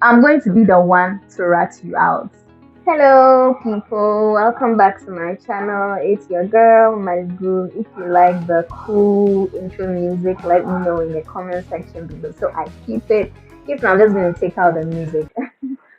I'm going to be the one to rat you out. Hello, people. Welcome back to my channel. It's your girl, Marigold. If you like the cool intro music, let me know in the comment section below so I keep it. If not, I'm just going to take out the music.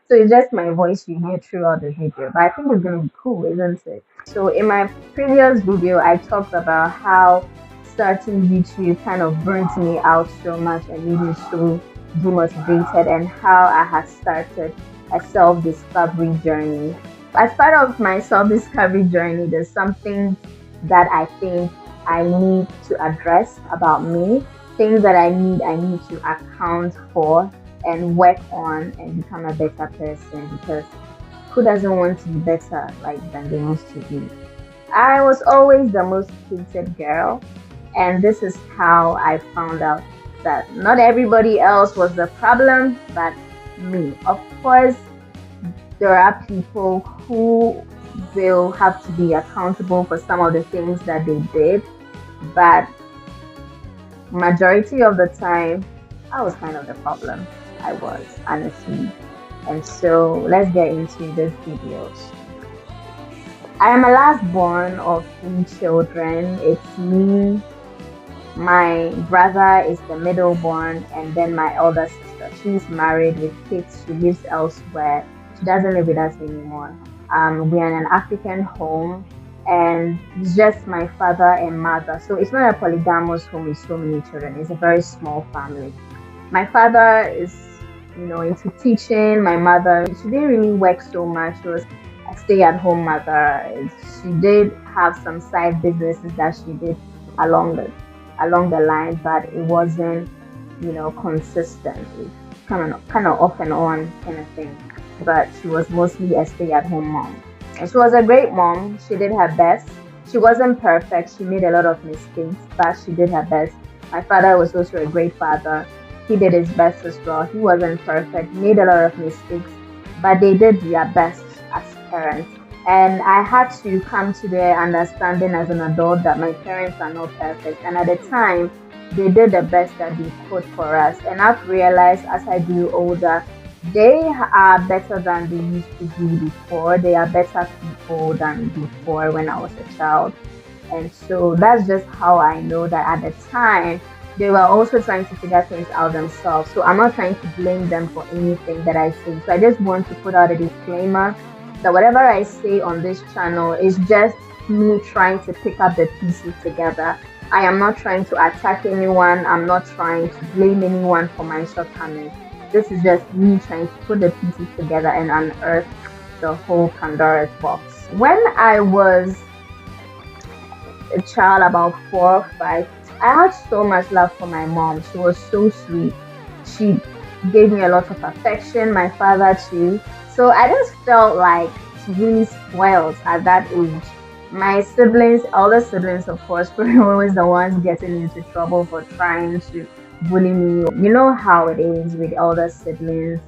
So it's just my voice you hear throughout the video. But I think it's going to be cool, isn't it? So in my previous video, I talked about how starting YouTube kind of burnt me out so much and made me so demotivated, and how I had started a self-discovery journey. As part of my self-discovery journey, there's something that I think I need to address about me, things that I need to account for and work on and become a better person, because who doesn't want to be better like than they used to be? I was always the most hated girl, and this is how I found out that not everybody else was the problem but me. Of course, there are people who will have to be accountable for some of the things that they did, but majority of the time I was kind of the problem. I was, honestly. And so let's get into this video. I am a last born of 3 children. It's me, my brother is the middle born, and then my elder sister. She's married with kids. She lives elsewhere. She doesn't live with us anymore. We're in an African home, and it's just my father and mother. So it's not a polygamous home with so many children. It's a very small family. My father is, into teaching. My mother, she didn't really work so much. She was a stay-at-home mother. She did have some side businesses that she did along the line, but it wasn't, consistent. It kind of off and on kind of thing. But she was mostly a stay-at-home mom, and she was a great mom. She did her best. She wasn't perfect. She made a lot of mistakes, but she did her best. My father was also a great father. He did his best as well. He wasn't perfect, made a lot of mistakes, but they did their best as parents. And I had to come to the understanding as an adult that my parents are not perfect. And at the time, they did the best that they could for us. And I've realized as I grew older, they are better than they used to be before. They are better people than before when I was a child. And so that's just how I know that at the time, they were also trying to figure things out themselves. So I'm not trying to blame them for anything that I say. So I just want to put out a disclaimer that whatever I say on this channel is just me trying to pick up the pieces together. I am not trying to attack anyone. I'm not trying to blame anyone for my shortcomings. This is just me trying to put the pieces together and unearth the whole Pandora's box. When I was a child, about 4 or 5, I had so much love for my mom. She was so sweet. She gave me a lot of affection, my father too. So I just felt like really spoiled at that age. My siblings, elder siblings, of course, were always the ones getting into trouble for trying to bully me. You know how it is with elder siblings,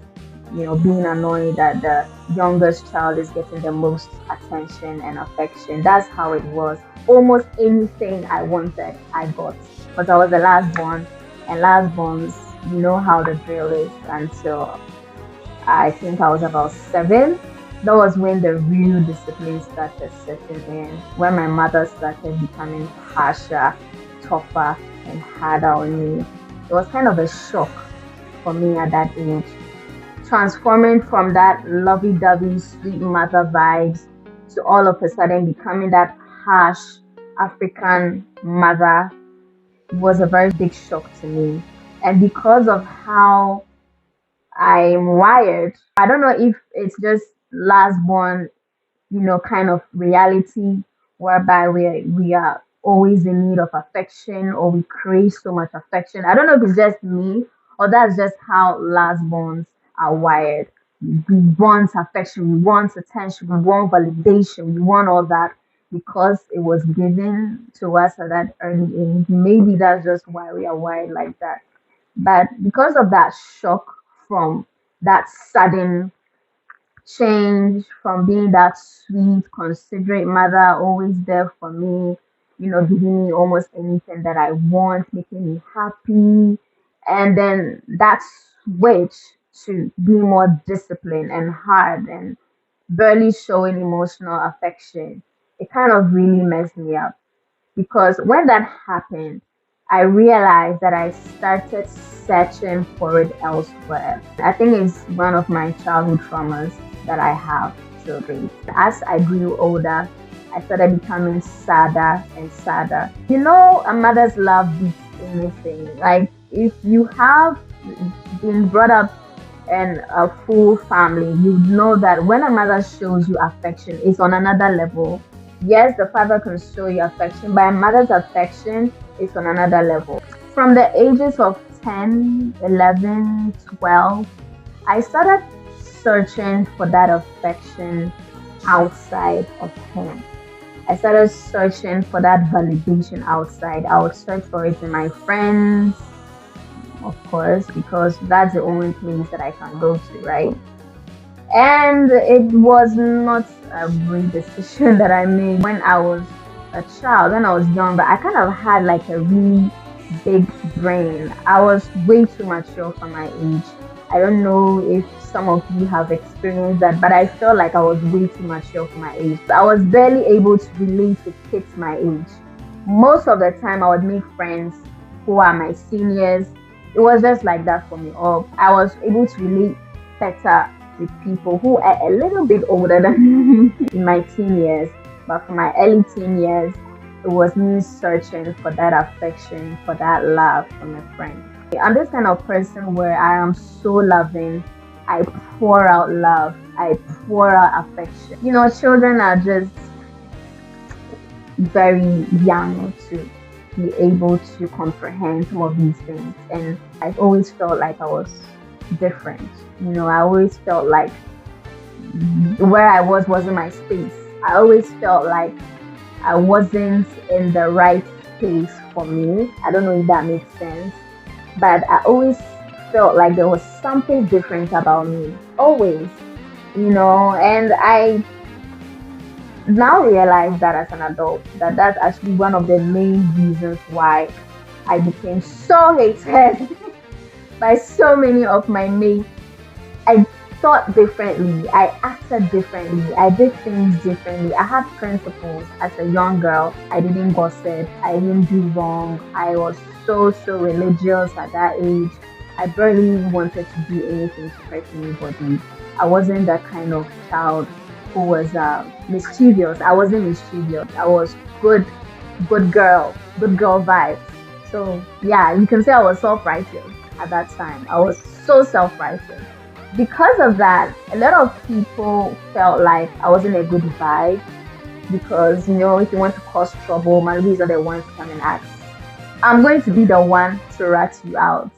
being annoyed that the youngest child is getting the most attention and affection. That's how it was. Almost anything I wanted, I got. But I was the last born, and last borns, you know how the drill is. Until I think I was about 7. That was when the real discipline started setting in. When my mother started becoming harsher, tougher, and harder on me. It was kind of a shock for me at that age. Transforming from that lovey-dovey, sweet mother vibes to all of a sudden becoming that harsh African mother was a very big shock to me. And because of how I'm wired, I don't know if it's just last born, kind of reality whereby we are always in need of affection, or we crave so much affection. I don't know if it's just me, or that's just how last borns are wired. We want affection, we want attention, we want validation, we want all that because it was given to us at that early age. Maybe that's just why we are wired like that. But because of that shock from that sudden change, from being that sweet, considerate mother, always there for me, giving me almost anything that I want, making me happy. And then that switch to be more disciplined and hard and barely showing emotional affection. It kind of really messed me up because when that happened, I realized that I started searching for it elsewhere. I think it's one of my childhood traumas that I have till date. As I grew older, I started becoming sadder and sadder. You know, a mother's love beats anything. Like, if you have been brought up in a full family, you know that when a mother shows you affection, it's on another level. Yes, the father can show you affection, but a mother's affection is on another level. From the ages of 10, 11, 12, I started searching for that affection outside of home. I started searching for that validation outside. I would search for it in my friends, of course, because that's the only place that I can go to, right? And it was not a great decision that I made when I was a child, when I was young, but I kind of had like a really big brain. I was way too mature for my age. I don't know if some of you have experienced that, but I felt like I was way too mature for my age. I was barely able to relate with kids my age. Most of the time, I would make friends who are my seniors. It was just like that for me. Or I was able to relate better with people who are a little bit older than me in my teen years. But for my early teen years, it was me searching for that affection, for that love from a friend. I'm this kind of person where I am so loving. I pour out love. I pour out affection. You know, children are just very young to be able to comprehend some of these things. And I've always felt like I was different. You know, I always felt like where I was wasn't my space. I always felt like I wasn't in the right space for me. I don't know if that makes sense, but I always felt like there was something different about me. Always, you know, and I now realize that as an adult, that that's actually one of the main reasons why I became so hated by so many of my mates. I thought differently, I acted differently, I did things differently. I had principles as a young girl. I didn't gossip, I didn't do wrong. I was so religious at that age. I barely wanted to do anything to hurt anybody. I wasn't that kind of child who was mischievous. I wasn't mischievous. I was good girl vibes. So yeah, you can say I was self-righteous at that time. I was so self-righteous. Because of that, a lot of people felt like I wasn't a good vibe because, you know, if you want to cause trouble, my are the ones to come and ask. I'm going to be the one to rat you out.